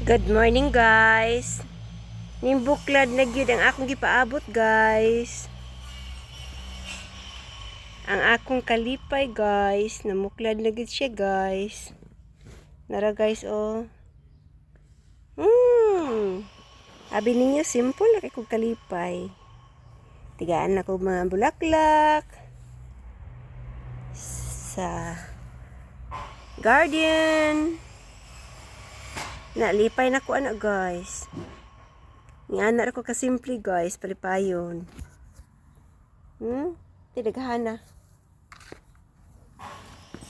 Good morning guys. Nimbuklad na gyud ang akong gipaabot guys. Ang akong kalipay guys, namuklad na gyud siya guys. Nara guys oh. Abi ninyo simple na kay kog kalipay. Tigaan na ko mga bulaklak sa garden. Nalipay na ko ana guys. Nga ko kasimple guys, palipayon. Tidaghana.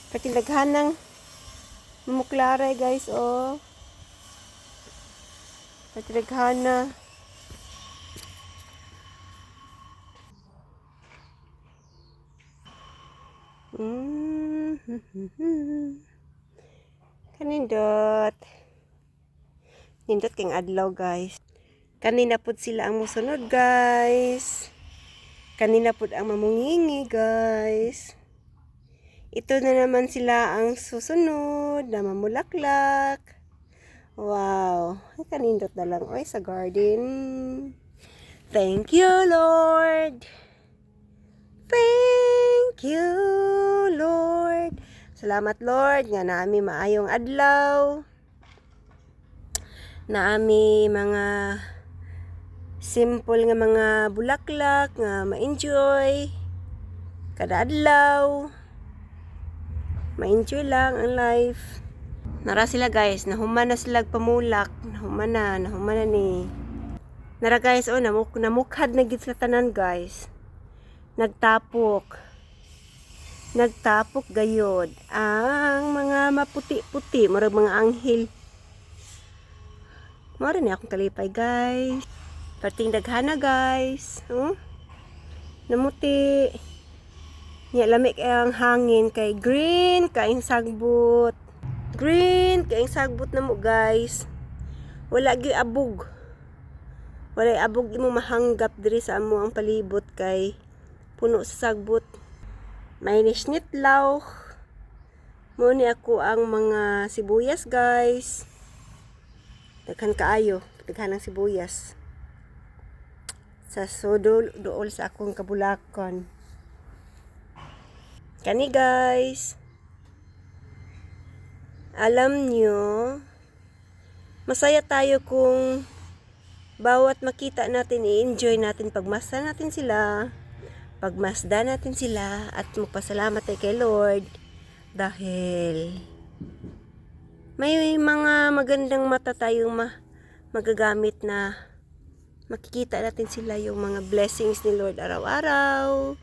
Patindaghanang mamuklaray guys oh. Patidaghana. Kanindot. Nindot keng adlaw guys. Kanina pud sila ang musunod guys. Kanina pud ang mamungingi guys. Ito na naman sila ang susunod na mamulaklak. Wow. Kanindot na lang oy sa garden. Thank you Lord. Thank you Lord. Salamat Lord nga naami maayong adlaw. Naami mga simple nga mga bulaklak nga ma-enjoy kada adlaw. Ma-enjoy lang ang life. Nara sila guys, nahuman na sila pamulak, nahuman na ni. Nara guys, oh namukhad na gid sa tanan guys. Nagtapok gayod ang mga maputi-puti, murag mga anghel. Mara ni akong kalipay guys. Parting daghana guys. Namuti. Nya lamig ang hangin kay green kaing sagbot. Green kaing sagbot na mo guys. Wala gyud abog. Wala abog imo mahanggap diri sa amo ang palibot kay puno sa sagbot. May nisnitlaw. Mo ni ako ang mga sibuyas guys. Daghan kaayo, daghan ng sibuyas. Sa sudol dool sa akong kabulakon. Kani guys. Alam nyo, masaya tayo kung bawat makita natin, i-enjoy natin, pagmasdan natin sila, at magpasalamat tayo kay Lord dahil may mga magandang mata tayong magagamit na makikita natin sila yung mga blessings ni Lord araw-araw.